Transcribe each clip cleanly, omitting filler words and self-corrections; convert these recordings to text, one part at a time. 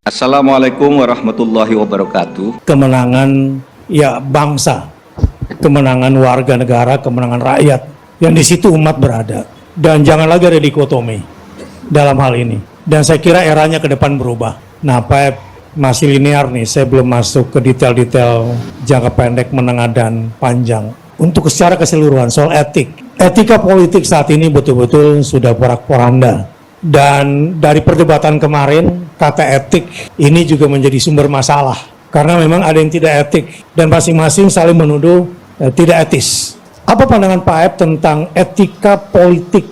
Assalamualaikum warahmatullahi wabarakatuh. Kemenangan bangsa, kemenangan warga negara, kemenangan rakyat, yang di situ umat berada. Dan jangan lagi ada dikotomi dalam hal ini. Dan saya kira eranya ke depan berubah. Nah, Pak masih linear nih, saya belum masuk ke detail-detail jangka pendek, menengah, dan panjang. Untuk secara keseluruhan soal etika politik saat ini betul-betul sudah porak-poranda. Dan dari perdebatan kemarin, kata etik ini juga menjadi sumber masalah. Karena memang ada yang tidak etik dan masing-masing saling menuduh tidak etis. Apa pandangan Pak Aep tentang etika politik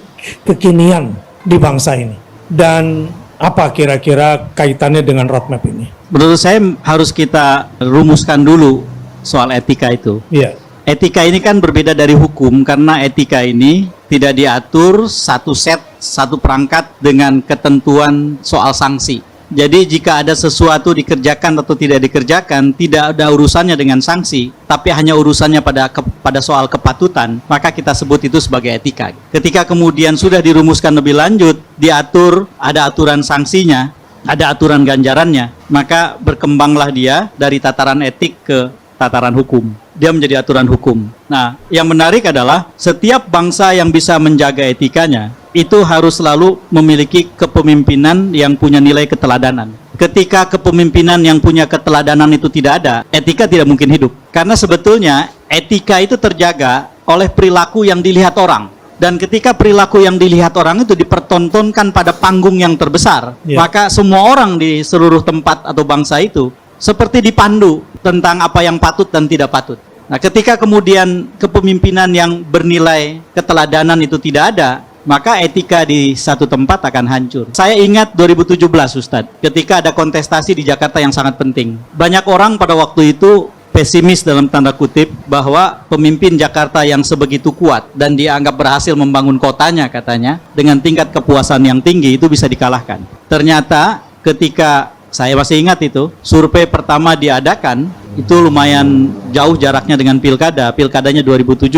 kekinian di bangsa ini? Dan apa kira-kira kaitannya dengan roadmap ini? Menurut saya harus kita rumuskan dulu soal etika itu. Iya. Etika ini kan berbeda dari hukum karena etika ini tidak diatur satu set, satu perangkat dengan ketentuan soal sanksi. Jadi jika ada sesuatu dikerjakan atau tidak dikerjakan, tidak ada urusannya dengan sanksi, tapi hanya urusannya pada soal kepatutan, maka kita sebut itu sebagai etika. Ketika kemudian sudah dirumuskan lebih lanjut, diatur, ada aturan sanksinya, ada aturan ganjarannya, maka berkembanglah dia dari tataran etik ke tataran hukum. Dia menjadi aturan hukum. Nah, yang menarik adalah setiap bangsa yang bisa menjaga etikanya itu harus selalu memiliki kepemimpinan yang punya nilai keteladanan. Ketika kepemimpinan yang punya keteladanan itu tidak ada, etika tidak mungkin hidup. Karena sebetulnya etika itu terjaga oleh perilaku yang dilihat orang. Dan ketika perilaku yang dilihat orang itu dipertontonkan pada panggung yang terbesar, maka semua orang di seluruh tempat atau bangsa itu seperti dipandu tentang apa yang patut dan tidak patut. Nah, ketika kemudian kepemimpinan yang bernilai keteladanan itu tidak ada, maka etika di satu tempat akan hancur. Saya ingat 2017, Ustadz, ketika ada kontestasi di Jakarta yang sangat penting. Banyak orang pada waktu itu pesimis dalam tanda kutip bahwa pemimpin Jakarta yang sebegitu kuat dan dianggap berhasil membangun kotanya katanya dengan tingkat kepuasan yang tinggi itu bisa dikalahkan. Ternyata ketika saya masih ingat itu, survei pertama diadakan, itu lumayan jauh jaraknya dengan pilkadanya 2017,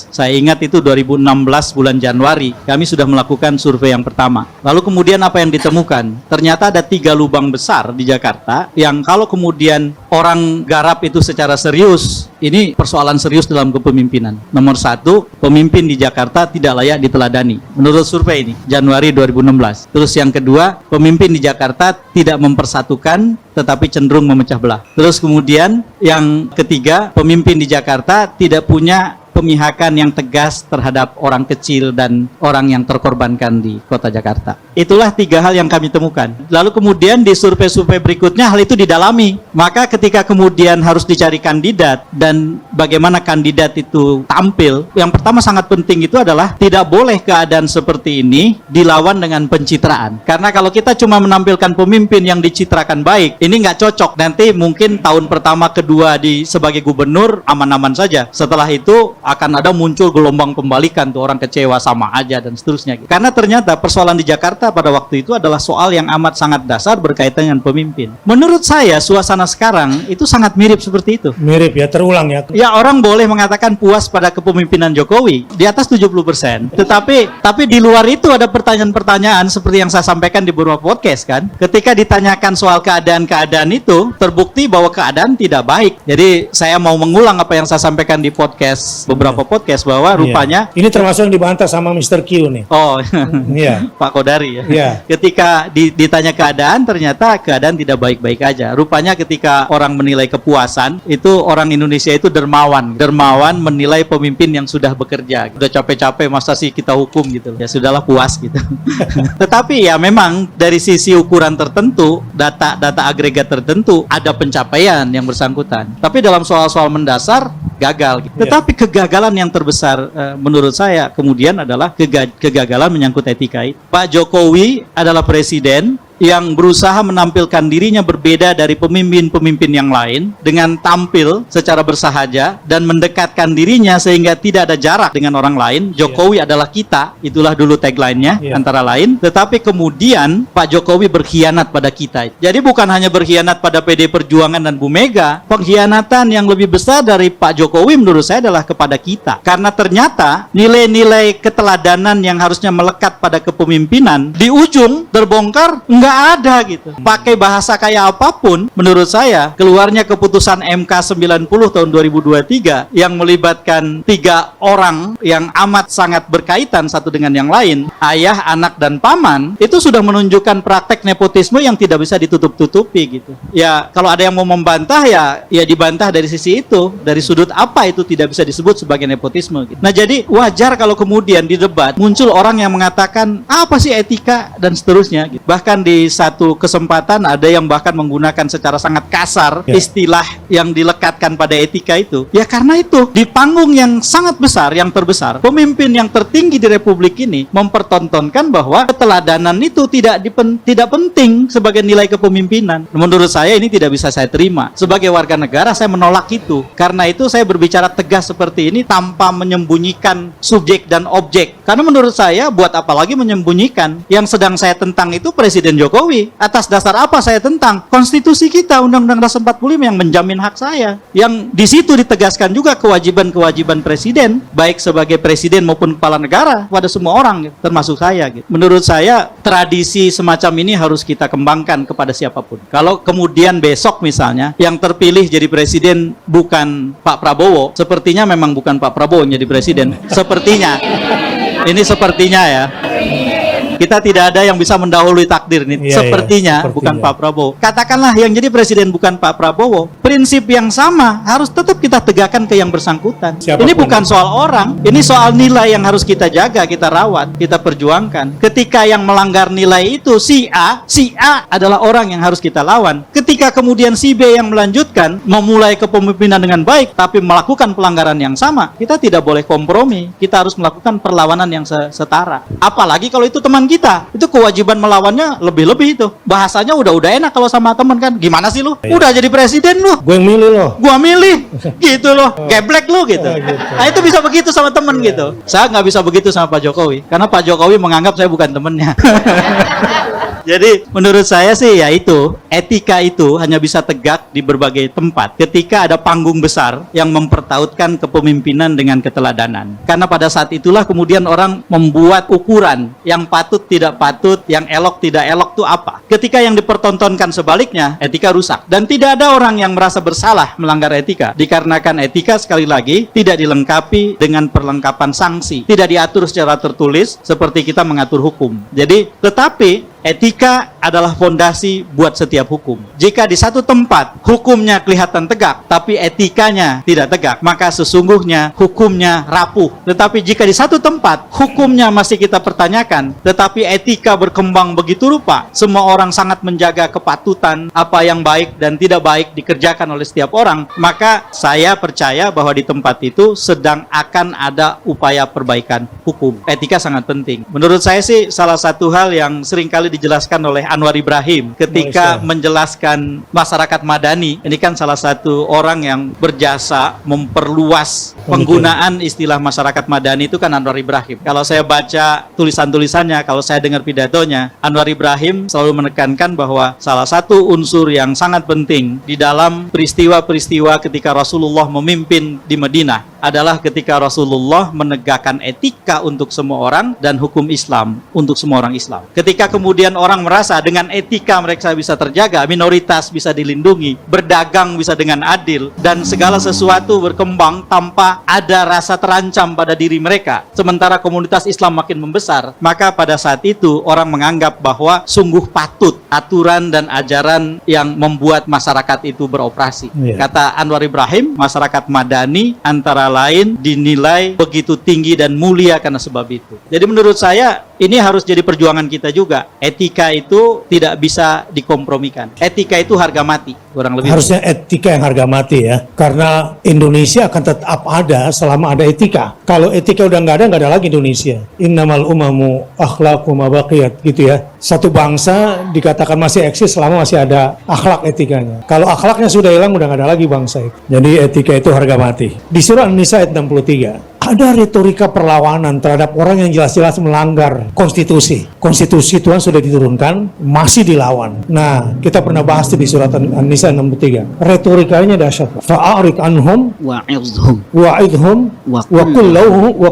saya ingat itu 2016 bulan Januari, kami sudah melakukan survei yang pertama. Lalu kemudian apa yang ditemukan? Ternyata ada 3 lubang besar di Jakarta, yang kalau kemudian orang garap itu secara serius, ini persoalan serius dalam kepemimpinan. Nomor 1, pemimpin di Jakarta tidak layak diteladani, menurut survei ini, Januari 2016. Terus yang kedua, pemimpin di Jakarta tidak mempersatukan, tetapi cenderung memecah belah. Terus kemudian yang ketiga, pemimpin di Jakarta tidak punya pemihakan yang tegas terhadap orang kecil dan orang yang terkorbankan di kota Jakarta. Itulah 3 hal yang kami temukan. Lalu kemudian di survei-survei berikutnya hal itu didalami. Maka ketika kemudian harus dicari kandidat dan bagaimana kandidat itu tampil, yang pertama sangat penting itu adalah tidak boleh keadaan seperti ini dilawan dengan pencitraan. Karena kalau kita cuma menampilkan pemimpin yang dicitrakan baik, ini nggak cocok. Nanti mungkin tahun pertama, kedua sebagai gubernur aman-aman saja. Setelah itu akan ada muncul gelombang pembalikan, tuh orang kecewa sama aja dan seterusnya. Karena ternyata persoalan di Jakarta pada waktu itu adalah soal yang amat sangat dasar berkaitan dengan pemimpin. Menurut saya suasana sekarang itu sangat mirip seperti itu. Mirip ya, terulang ya. Ya, orang boleh mengatakan puas pada kepemimpinan Jokowi di atas 70%. Tapi di luar itu ada pertanyaan-pertanyaan seperti yang saya sampaikan di beberapa podcast kan. Ketika ditanyakan soal keadaan-keadaan itu, terbukti bahwa keadaan tidak baik. Jadi saya mau mengulang apa yang saya sampaikan di beberapa podcast bahwa rupanya ini termasuk yang dibantah sama Mr. Q nih. Oh, iya. Pak Kodari ya. Iya. Ketika ditanya keadaan, ternyata keadaan tidak baik-baik aja. Rupanya ketika orang menilai kepuasan, itu orang Indonesia itu dermawan menilai pemimpin yang sudah bekerja. Udah capek-capek masa sih kita hukum gitu. Ya sudahlah, puas gitu. Tetapi ya memang dari sisi ukuran tertentu, data agregat tertentu ada pencapaian yang bersangkutan. Tapi dalam soal-soal mendasar gagal gitu. Tetapi kegagalan yang terbesar menurut saya kemudian adalah kegagalan menyangkut etika. Pak Jokowi adalah presiden yang berusaha menampilkan dirinya berbeda dari pemimpin-pemimpin yang lain dengan tampil secara bersahaja dan mendekatkan dirinya sehingga tidak ada jarak dengan orang lain. Jokowi adalah kita, itulah dulu tagline-nya antara lain. Tetapi kemudian Pak Jokowi berkhianat pada kita. Jadi bukan hanya berkhianat pada PD Perjuangan dan Bu Mega, pengkhianatan yang lebih besar dari Pak Jokowi menurut saya adalah kepada kita. Karena ternyata nilai-nilai keteladanan yang harusnya melekat pada kepemimpinan di ujung terbongkar nggak nggak ada gitu. Pakai bahasa kayak apapun, menurut saya keluarnya keputusan MK 90 tahun 2023 yang melibatkan 3 orang yang amat sangat berkaitan satu dengan yang lain, ayah, anak, dan paman, itu sudah menunjukkan praktek nepotisme yang tidak bisa ditutup-tutupi gitu. Ya kalau ada yang mau membantah ya dibantah dari sisi itu, dari sudut apa itu tidak bisa disebut sebagai nepotisme gitu. Nah jadi wajar kalau kemudian di debat muncul orang yang mengatakan apa sih etika dan seterusnya gitu. Bahkan di satu kesempatan ada yang bahkan menggunakan secara sangat kasar istilah yang dilekatkan pada etika itu. Ya karena itu di panggung yang sangat besar, yang terbesar, pemimpin yang tertinggi di Republik ini mempertontonkan bahwa keteladanan itu tidak penting sebagai nilai kepemimpinan. Menurut saya ini tidak bisa saya terima. Sebagai warga negara saya menolak itu. Karena itu saya berbicara tegas seperti ini tanpa menyembunyikan subjek dan objek. Karena menurut saya buat apa lagi menyembunyikan? Yang sedang saya tentang itu Presiden Jokowi. Atas dasar apa saya tentang? Konstitusi kita, Undang-Undang Dasar 45 yang menjamin hak saya. Yang di situ ditegaskan juga kewajiban-kewajiban presiden, baik sebagai presiden maupun kepala negara pada semua orang, gitu, termasuk saya. Gitu. Menurut saya tradisi semacam ini harus kita kembangkan kepada siapapun. Kalau kemudian besok misalnya yang terpilih jadi presiden bukan Pak Prabowo, sepertinya memang bukan Pak Prabowo yang jadi presiden. Sepertinya. Ini sepertinya ya. Kita tidak ada yang bisa mendahului takdir nih. Sepertinya bukan Pak Prabowo. Katakanlah yang jadi presiden bukan Pak Prabowo. Prinsip yang sama harus tetap kita tegakkan ke yang bersangkutan. Ini bukan soal orang, ini soal nilai yang harus kita jaga, kita rawat, kita perjuangkan. Ketika yang melanggar nilai itu si A adalah orang yang harus kita lawan. Ketika kemudian si B yang melanjutkan memulai kepemimpinan dengan baik tapi melakukan pelanggaran yang sama, kita tidak boleh kompromi. Kita harus melakukan perlawanan yang setara. Apalagi kalau itu teman kita, itu kewajiban melawannya lebih-lebih itu. Bahasanya udah enak kalau sama teman kan. Gimana sih lu? Udah jadi presiden lu. Gue yang milih lo. Gua milih. Gitu loh. Geblek lu gitu. Nah itu bisa begitu sama teman gitu. Saya nggak bisa begitu sama Pak Jokowi. Karena Pak Jokowi menganggap saya bukan temennya. Jadi menurut saya sih ya itu, etika itu hanya bisa tegak di berbagai tempat ketika ada panggung besar yang mempertautkan kepemimpinan dengan keteladanan. Karena pada saat itulah kemudian orang membuat ukuran yang patut tidak patut, yang elok tidak elok itu apa. Ketika yang dipertontonkan sebaliknya, etika rusak. Dan tidak ada orang yang merasa bersalah melanggar etika. Dikarenakan etika sekali lagi tidak dilengkapi dengan perlengkapan sanksi. Tidak diatur secara tertulis seperti kita mengatur hukum. Jadi tetapi etika adalah fondasi buat setiap hukum. Jika di satu tempat hukumnya kelihatan tegak, tapi etikanya tidak tegak, maka sesungguhnya hukumnya rapuh. Tetapi jika di satu tempat hukumnya masih kita pertanyakan, tetapi etika berkembang begitu rupa, semua orang sangat menjaga kepatutan, apa yang baik dan tidak baik dikerjakan oleh setiap orang, maka saya percaya bahwa di tempat itu sedang akan ada upaya perbaikan hukum. Etika sangat penting. Menurut saya sih salah satu hal yang seringkali dijelaskan oleh Anwar Ibrahim ketika menjelaskan masyarakat madani. Ini kan salah satu orang yang berjasa memperluas penggunaan istilah masyarakat madani itu kan Anwar Ibrahim. Kalau saya baca tulisan-tulisannya, kalau saya dengar pidatonya, Anwar Ibrahim selalu menekankan bahwa salah satu unsur yang sangat penting di dalam peristiwa-peristiwa ketika Rasulullah memimpin di Madinah adalah ketika Rasulullah menegakkan etika untuk semua orang dan hukum Islam untuk semua orang Islam. Ketika kemudian orang merasa dengan etika mereka bisa terjaga, minoritas bisa dilindungi, berdagang bisa dengan adil, dan segala sesuatu berkembang tanpa ada rasa terancam pada diri mereka, sementara komunitas Islam makin membesar, maka pada saat itu orang menganggap bahwa sungguh patut aturan dan ajaran yang membuat masyarakat itu beroperasi. Kata Anwar Ibrahim, masyarakat madani antara lain dinilai begitu tinggi dan mulia karena sebab itu. Jadi menurut saya ini harus jadi perjuangan kita juga. Etika itu tidak bisa dikompromikan. Etika itu harga mati, kurang lebih. Harusnya etika yang harga mati ya. Karena Indonesia akan tetap ada selama ada etika. Kalau etika udah nggak ada lagi Indonesia. Innamal umamu akhlaqu ma baqiyat gitu ya. Satu bangsa dikatakan masih eksis selama masih ada akhlak etikanya. Kalau akhlaknya sudah hilang udah nggak ada lagi bangsa itu. Jadi etika itu harga mati. Di surah An-Nisa ayat 63 ada retorika perlawanan terhadap orang yang jelas-jelas melanggar konstitusi. Konstitusi Tuhan sudah diturunkan, masih dilawan. Nah, kita pernah bahas di surat An-Nisa 63. Retorikanya dahsyat. Fa'arid anhum wa'idhum wa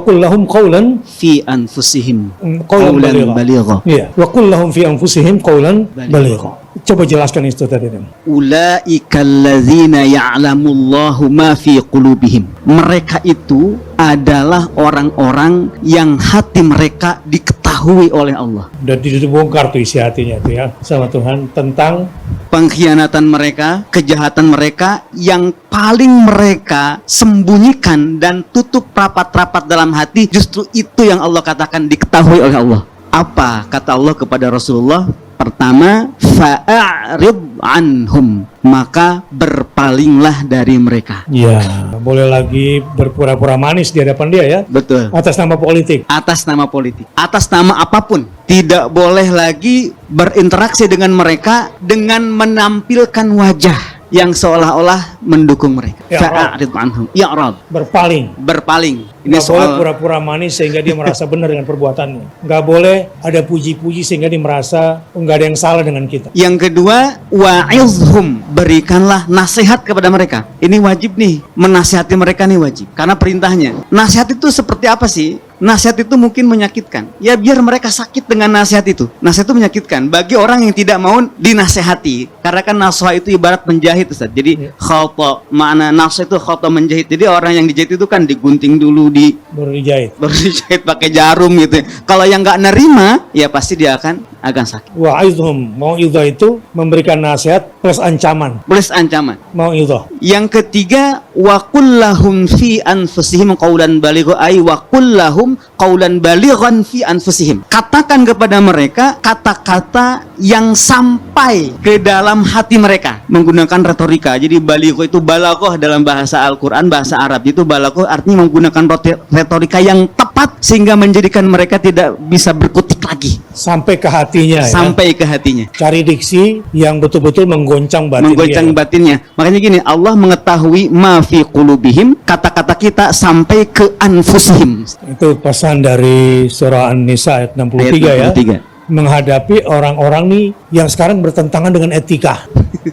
qul lahum qawlan fi anfusihim qawlan baligha. Iya, wa qul lahum fi anfusihim qawlan baligha. Coba jelaskan itu tadi. Ulaika allazina ya'lamullahu ma fi qulubihim. Mereka itu adalah orang-orang yang hati mereka diketahui oleh Allah. Dan dibongkar tuh isi hatinya tuh ya sama Tuhan tentang Pengkhianatan mereka, kejahatan mereka yang paling mereka sembunyikan dan tutup rapat-rapat dalam hati, justru itu yang Allah katakan diketahui oleh Allah. Apa kata Allah kepada Rasulullah? Pertama, fa'arid anhum, maka berpalinglah dari mereka. ya, boleh lagi berpura-pura manis di hadapan dia ya. Betul. Atas nama politik. Atas nama politik, atas nama apapun, tidak boleh lagi berinteraksi dengan mereka dengan menampilkan wajah yang seolah-olah mendukung mereka. Fa'arid anhum, i'rad, berpaling. Ini Nggak boleh pura-pura manis sehingga dia merasa benar dengan perbuatannya. Nggak boleh ada puji-puji sehingga dia merasa nggak ada yang salah dengan kita. Yang kedua, wa'izhum, berikanlah nasihat kepada mereka. Ini wajib nih, menasihati mereka nih wajib. Karena perintahnya. Nasihat itu seperti apa sih? Nasihat itu mungkin menyakitkan. Ya biar mereka sakit dengan nasihat itu. Nasihat itu menyakitkan bagi orang yang tidak mau dinasehati. Karena kan nasihat itu ibarat menjahit, Ustaz. Jadi khata, makna nasihat itu khata menjahit. Jadi orang yang dijahit itu kan digunting dulu, Baru dijahit pakai jarum gitu. Kalau yang nggak nerima, ya pasti dia akan sakit. Wa'izhum, mau'idhah itu memberikan nasihat plus ancaman. Mau'idhah. Yang ketiga, wa qul lahum fi anfusihim qawlan baligha, ay wa qul lahum qawlan balighan fi anfusihim. Katakan kepada mereka kata-kata yang sampai ke dalam hati mereka, menggunakan retorika. Jadi baligha itu balaghah dalam bahasa Al-Qur'an, bahasa Arab itu balaghah artinya menggunakan retorika yang tepat sehingga menjadikan mereka tidak bisa berkutik lagi. Sampai ke hatinya. Sampai ke hatinya. Cari diksi yang betul-betul menggoncang batinnya. Makanya gini, Allah mengetahui ma fi qulubihim, kata-kata kita sampai ke anfusihim. Itu pesan dari surah An-Nisa ayat 63 ya. Menghadapi orang-orang nih yang sekarang bertentangan dengan etika.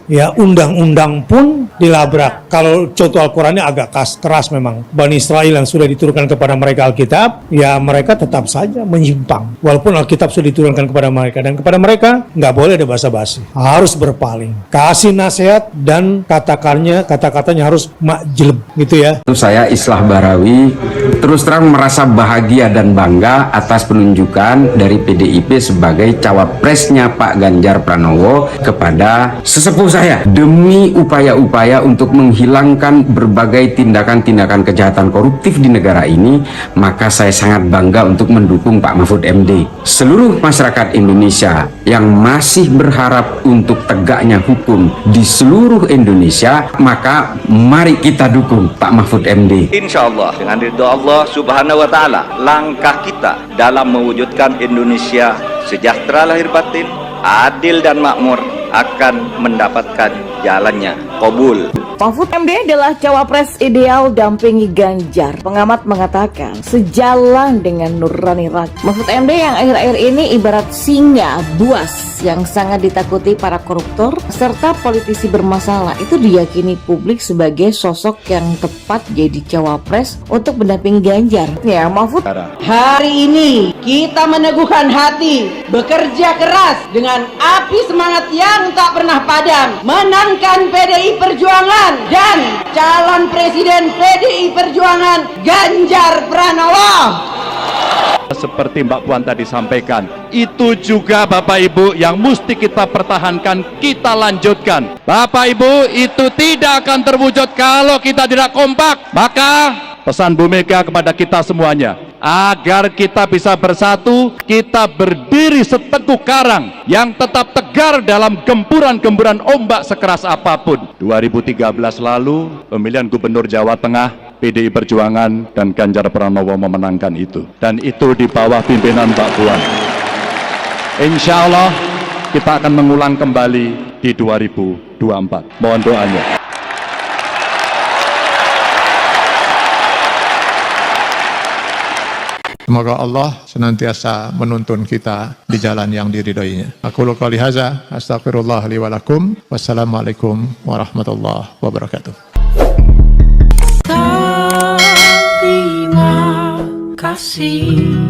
Ya, undang-undang pun dilabrak. Kalau contoh Al-Qurannya agak keras memang. Bani Israel yang sudah diturunkan kepada mereka Alkitab, ya mereka tetap saja menyimpang. Walaupun Alkitab sudah diturunkan kepada mereka. Dan kepada mereka nggak boleh ada basa-basi. Harus berpaling. Kasih nasihat dan kata-katanya harus makjleb gitu ya. Saya Islah Barawi terus terang merasa bahagia dan bangga atas penunjukan dari PDIP sebagai cawapresnya Pak Ganjar Pranowo kepada sesepuh saya. Demi upaya-upaya untuk menghilangkan berbagai tindakan-tindakan kejahatan koruptif di negara ini, maka saya sangat bangga untuk mendukung Pak Mahfud MD. Seluruh masyarakat Indonesia yang masih berharap untuk tegaknya hukum di seluruh Indonesia, maka mari kita dukung Pak Mahfud MD. Insya Allah dengan ridho Allah Subhanahu wa Ta'ala, langkah kita dalam mewujudkan Indonesia sejahtera lahir batin, adil dan makmur akan mendapatkan jalannya. Qabul. Mahfud MD adalah cawapres ideal dampingi Ganjar. Pengamat mengatakan sejalan dengan nurani rakyat. Mahfud MD yang akhir-akhir ini ibarat singa buas yang sangat ditakuti para koruptor serta politisi bermasalah, itu diyakini publik sebagai sosok yang tepat jadi cawapres untuk mendampingi Ganjar. Ya, Mahfud. Hari ini kita meneguhkan hati, bekerja keras dengan api semangat yang tak pernah padam, menangkan PDI Perjuangan dan calon presiden PDI Perjuangan Ganjar Pranowo. Seperti Mbak Puan tadi sampaikan, itu juga Bapak Ibu yang mesti kita pertahankan, kita lanjutkan. Bapak Ibu, itu tidak akan terwujud kalau kita tidak kompak. Maka pesan Bu Mega kepada kita semuanya, agar kita bisa bersatu, kita berdiri seteguh karang yang tetap tegar dalam gempuran-gempuran ombak sekeras apapun. 2013 lalu, pemilihan Gubernur Jawa Tengah, PDI Perjuangan dan Ganjar Pranowo memenangkan itu. Dan itu di bawah pimpinan Mbak Puan. Insya Allah kita akan mengulang kembali di 2024. Mohon doanya. Semoga Allah senantiasa menuntun kita di jalan yang diridhoinya. Aku qouli hadza, astaghfirullah li wa lakum. Wassalamualaikum warahmatullahi wabarakatuh. Terima kasih.